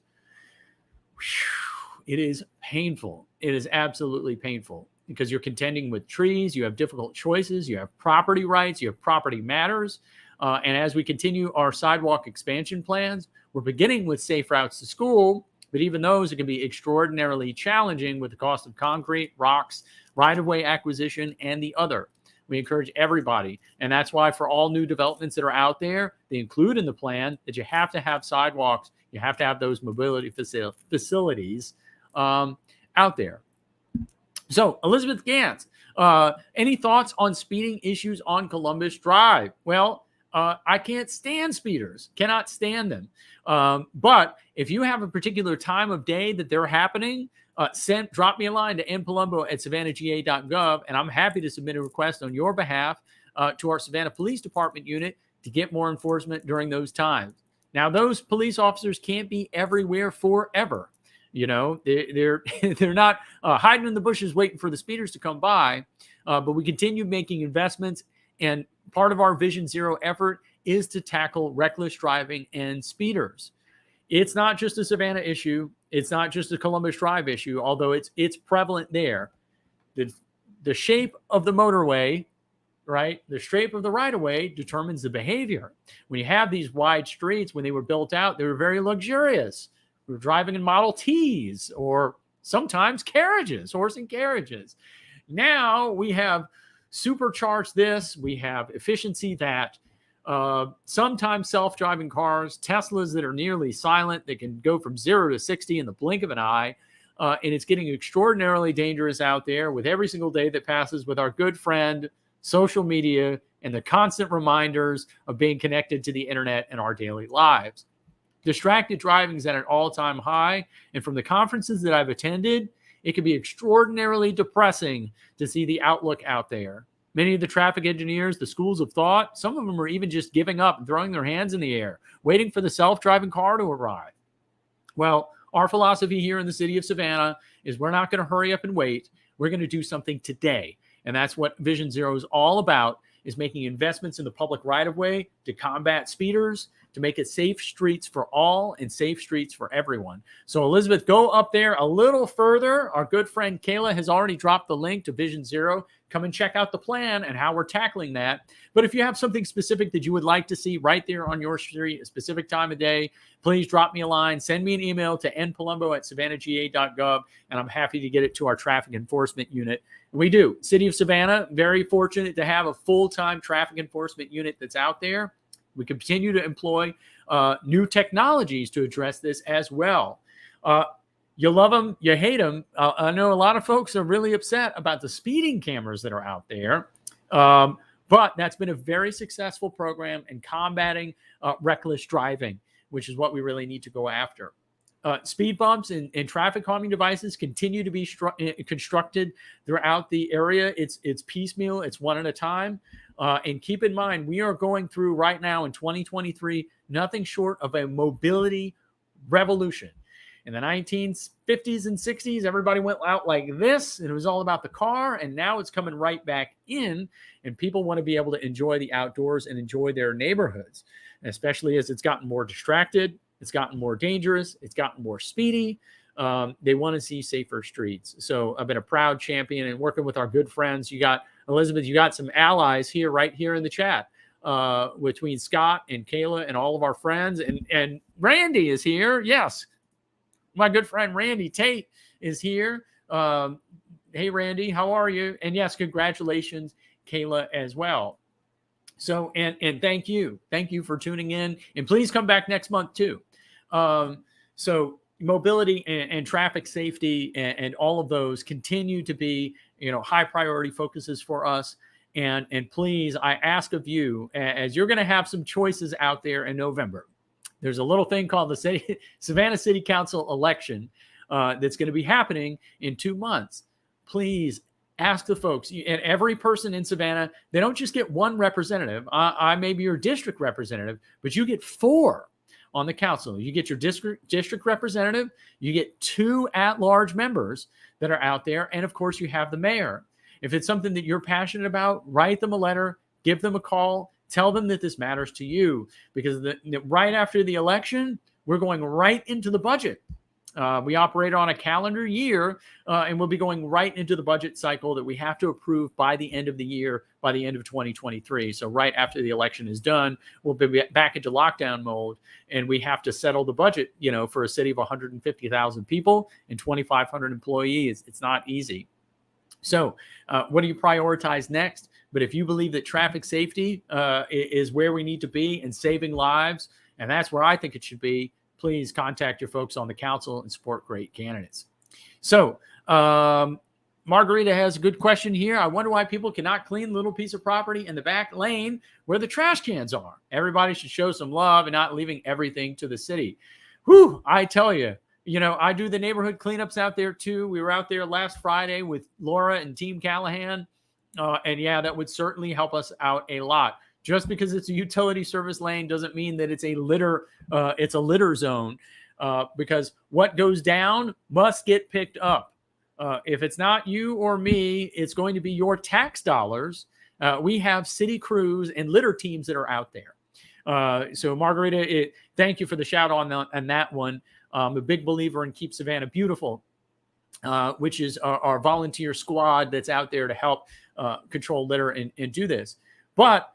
it is painful. It is absolutely painful because you're contending with trees. You have difficult choices. You have property rights. You have property matters. And as we continue our sidewalk expansion plans, we're beginning with safe routes to school. But even those, it can be extraordinarily challenging with the cost of concrete, rocks, right-of-way acquisition, and the other. We encourage everybody. And that's why for all new developments that are out there, they include in the plan that you have to have sidewalks. You have to have those mobility facilities out there. So, Elizabeth Gantz, any thoughts on speeding issues on Columbus Drive? Well, I can't stand speeders, cannot stand them. But if you have a particular time of day that they're happening, drop me a line to npalumbo@savannahga.gov, and I'm happy to submit a request on your behalf to our Savannah Police Department unit to get more enforcement during those times. Now, those police officers can't be everywhere forever. You know, they're not hiding in the bushes waiting for the speeders to come by, but we continue making investments, and part of our Vision Zero effort is to tackle reckless driving and speeders. It's not just a Savannah issue. It's not just a Columbus Drive issue, although it's prevalent there. The shape of the motorway, right? The shape of the right-of-way determines the behavior. When you have these wide streets, when they were built out, they were very luxurious. We were driving in Model Ts or sometimes carriages, horse and carriages. Now we have supercharged this. We have efficiency that. Sometimes self-driving cars, Teslas that are nearly silent, that can go from 0 to 60 in the blink of an eye. And it's getting extraordinarily dangerous out there with every single day that passes with our good friend, social media, and the constant reminders of being connected to the internet in our daily lives. Distracted driving is at an all-time high. And from the conferences that I've attended, it can be extraordinarily depressing to see the outlook out there. Many of the traffic engineers, the schools of thought, some of them are even just giving up and throwing their hands in the air, waiting for the self-driving car to arrive. Well, our philosophy here in the city of Savannah is we're not going to hurry up and wait. We're going to do something today. And that's what Vision Zero is all about, is making investments in the public right-of-way to combat speeders, to make it safe streets for all and safe streets for everyone. So, Elizabeth, go up there a little further. Our good friend Kayla has already dropped the link to Vision Zero. Come and check out the plan and how we're tackling that. But if you have something specific that you would like to see right there on your street, a specific time of day, please drop me a line. Send me an email to npalumbo@savannahga.gov, and I'm happy to get it to our traffic enforcement unit. We do. City of Savannah, very fortunate to have a full-time traffic enforcement unit that's out there. We continue to employ new technologies to address this as well. You love them, you hate them. I know a lot of folks are really upset about the speeding cameras that are out there. But that's been a very successful program in combating reckless driving, which is what we really need to go after. Speed bumps and traffic calming devices continue to be constructed throughout the area. It's piecemeal. It's one at a time. And keep in mind, we are going through right now in 2023, nothing short of a mobility revolution. In the 1950s and 60s, everybody went out like this, and it was all about the car. And now it's coming right back in, and people want to be able to enjoy the outdoors and enjoy their neighborhoods, especially as it's gotten more distracted. It's gotten more dangerous. It's gotten more speedy. They want to see safer streets. So I've been a proud champion and working with our good friends. You got, Elizabeth, you got some allies here, right here in the chat, between Scott and Kayla and all of our friends. And Randy is here. Yes. My good friend Randy Tate is here. Hey, Randy, how are you? And yes, congratulations, Kayla, as well. So, and thank you. Thank you for tuning in. And please come back next month too. So mobility and traffic safety and all of those continue to be, high priority focuses for us. And please, I ask of you, as you're going to have some choices out there in November, there's a little thing called the Savannah City Council election that's going to be happening in 2 months. Please ask the folks, and every person in Savannah, they don't just get one representative. I may be your district representative, but you get 4 on the council. You get your district representative, you get 2 at-large members that are out there, and of course you have the mayor. If it's something that you're passionate about, write them a letter, give them a call, tell them that this matters to you, because right after the election, we're going right into the budget. We operate on a calendar year, and we'll be going right into the budget cycle that we have to approve by the end of the year, by the end of 2023. So right after the election is done, we'll be back into lockdown mode, and we have to settle the budget, for a city of 150,000 people and 2,500 employees. It's not easy. So what do you prioritize next? But if you believe that traffic safety is where we need to be and saving lives, and that's where I think it should be, please contact your folks on the council and support great candidates. So Margarita has a good question here. I wonder why people cannot clean the little piece of property in the back lane where the trash cans are. Everybody should show some love and not leaving everything to the city. Whew, I tell you, I do the neighborhood cleanups out there too. We were out there last Friday with Laura and Team Callahan. And yeah, that would certainly help us out a lot. Just because it's a utility service lane doesn't mean that it's a litter zone, because what goes down must get picked up. If it's not you or me, it's going to be your tax dollars. We have city crews and litter teams that are out there. So Margarita, thank you for the shout on that one. I'm a big believer in Keep Savannah Beautiful, which is our volunteer squad that's out there to help control litter and do this. But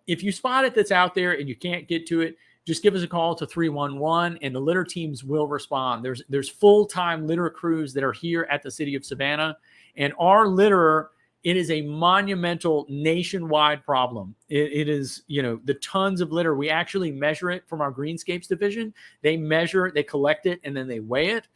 if you spot it that's out there and you can't get to it, just give us a call to 311 and the litter teams will respond. There's full-time litter crews that are here at the City of Savannah, and our litter, it is a monumental nationwide problem. It is, the tons of litter. We actually measure it from our Greenscapes division. They measure it, they collect it, and then they weigh it.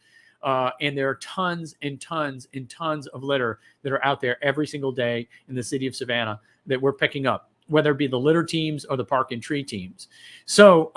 And there are tons and tons and tons of litter that are out there every single day in the City of Savannah that we're picking up, whether it be the litter teams or the park and tree teams. So,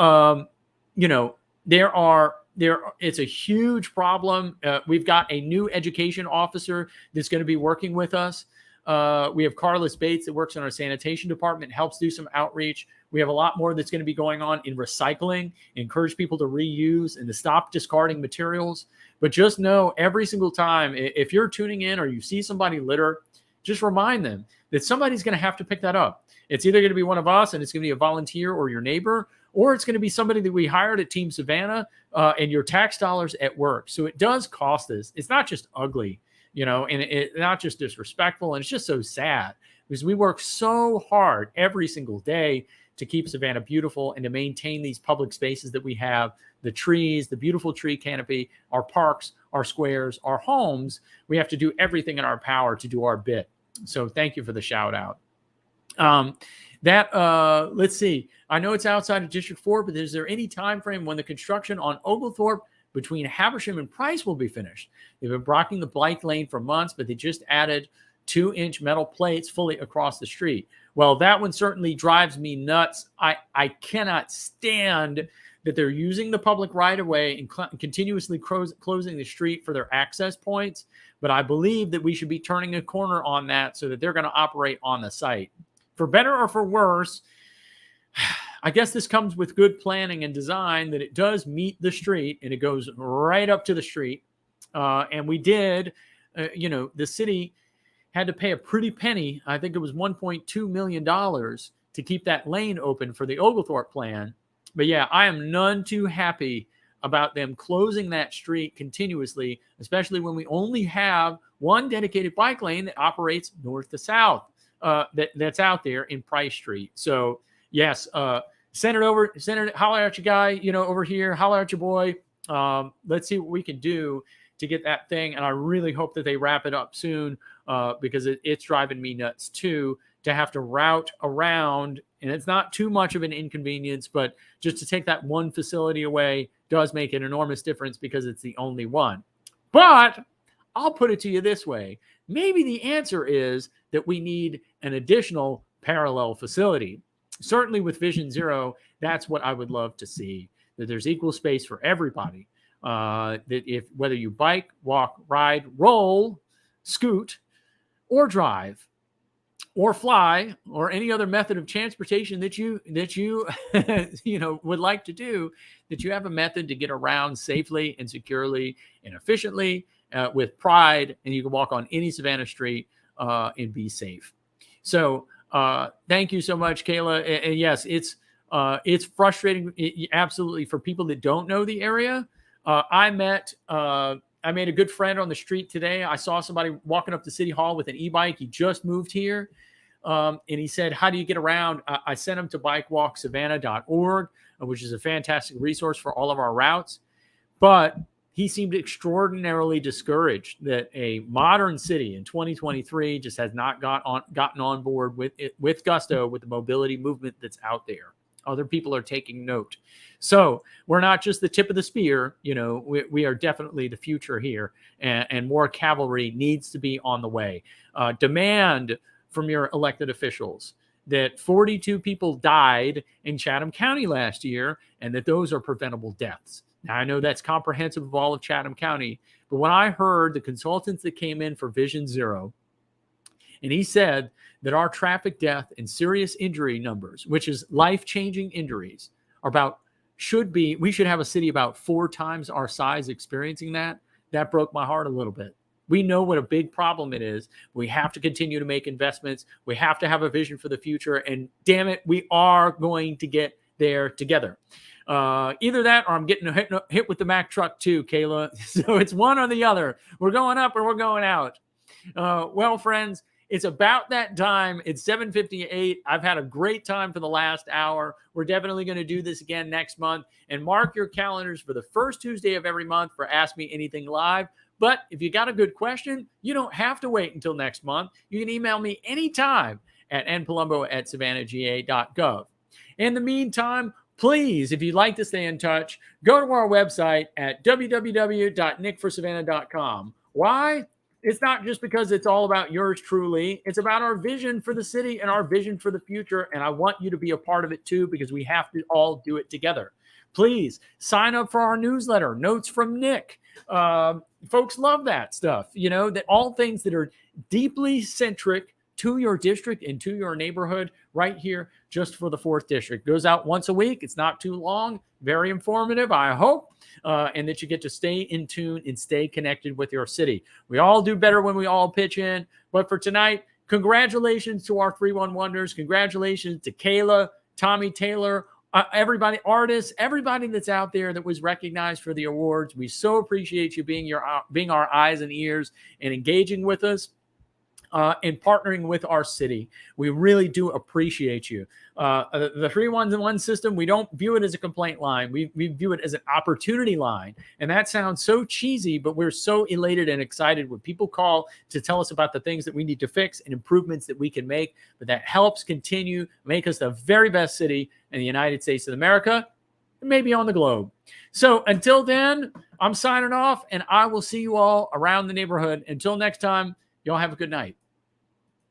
it's a huge problem. We've got a new education officer that's going to be working with us. We have Carlos Bates that works in our sanitation department, helps do some outreach. We have a lot more that's going to be going on in recycling, encourage people to reuse and to stop discarding materials. But just know every single time, if you're tuning in or you see somebody litter, just remind them that somebody's going to have to pick that up. It's either going to be one of us and it's going to be a volunteer or your neighbor, or it's going to be somebody that we hired at Team Savannah and your tax dollars at work. So it does cost us. It's not just ugly, and it's not just disrespectful. And it's just so sad because we work so hard every single day to keep Savannah beautiful and to maintain these public spaces that we have, the trees, the beautiful tree canopy, our parks, our squares, our homes. We have to do everything in our power to do our bit. So thank you for the shout out. Let's see. I know it's outside of District 4, but is there any time frame when the construction on Oglethorpe between Habersham and Price will be finished? They've been blocking the bike lane for months, but they just added 2-inch metal plates fully across the street. Well, that one certainly drives me nuts. I cannot stand that they're using the public right-of-way and continuously closing the street for their access points. But I believe that we should be turning a corner on that so that they're going to operate on the site. For better or for worse, I guess this comes with good planning and design, that it does meet the street and it goes right up to the street. And we did, the city had to pay a pretty penny. I think it was $1.2 million to keep that lane open for the Oglethorpe plan. But yeah, I am none too happy about them closing that street continuously, especially when we only have one dedicated bike lane that operates north to south. That's out there in Price Street. So yes, send it, holler at your guy, over here, holler at your boy. Let's see what we can do to get that thing. And I really hope that they wrap it up soon, because it's driving me nuts too, to have to route around. And it's not too much of an inconvenience, but just to take that one facility away does make an enormous difference because it's the only one. But I'll put it to you this way. Maybe the answer is that we need an additional parallel facility. Certainly with Vision Zero, that's what I would love to see, that there's equal space for everybody. That if whether you bike, walk, ride, roll, scoot, or drive, or fly, or any other method of transportation that you would like to do, that you have a method to get around safely and securely and efficiently, with pride, and you can walk on any Savannah street and be safe. So thank you so much, Kayla. And yes, it's frustrating, absolutely, for people that don't know the area. I made a good friend on the street today. I saw somebody walking up to City Hall with an e-bike. He just moved here. And he said, how do you get around? I sent him to bikewalksavannah.org, which is a fantastic resource for all of our routes. But he seemed extraordinarily discouraged that a modern city in 2023 just has not gotten on board with gusto with the mobility movement that's out there. Other people are taking note. So we're not just the tip of the spear. We are definitely the future here, and more cavalry needs to be on the way. Demand from your elected officials that 42 people died in Chatham County last year, and that those are preventable deaths. Now, I know that's comprehensive of all of Chatham County, but when I heard the consultants that came in for Vision Zero, and he said that our traffic death and serious injury numbers, which is life-changing injuries, we should have a city about 4 times our size experiencing that. That broke my heart a little bit. We know what a big problem it is. We have to continue to make investments. We have to have a vision for the future. And damn it, we are going to get there together. Either that or I'm getting hit with the Mack truck too, Kayla. So it's one or the other. We're going up or we're going out. Well, friends, it's about that time. It's 7:58. I've had a great time for the last hour. We're definitely going to do this again next month. And mark your calendars for the first Tuesday of every month for Ask Me Anything Live. But if you got a good question, you don't have to wait until next month. You can email me anytime at npalumbo@savannahga.gov. In the meantime, please, if you'd like to stay in touch, go to our website at www.nickforsavannah.com. Why? It's not just because it's all about yours truly. It's about our vision for the city and our vision for the future. And I want you to be a part of it too, because we have to all do it together. Please sign up for our newsletter, Notes from Nick. Folks love that stuff, that all things that are deeply centric to your district and to your neighborhood right here just for the 4th District. Goes out once a week. It's not too long. Very informative, I hope, and that you get to stay in tune and stay connected with your city. We all do better when we all pitch in. But for tonight, congratulations to our 3-1 Wonders. Congratulations to Kayla, Tommy Taylor, everybody, artists, everybody that's out there that was recognized for the awards. We so appreciate you being our eyes and ears and engaging with us. and partnering with our city. We really do appreciate you. The 311 system, we don't view it as a complaint line. We view it as an opportunity line. And that sounds so cheesy, but we're so elated and excited when people call to tell us about the things that we need to fix and improvements that we can make. But that helps continue, make us the very best city in the United States of America, and maybe on the globe. So until then, I'm signing off, and I will see you all around the neighborhood. Until next time, y'all have a good night.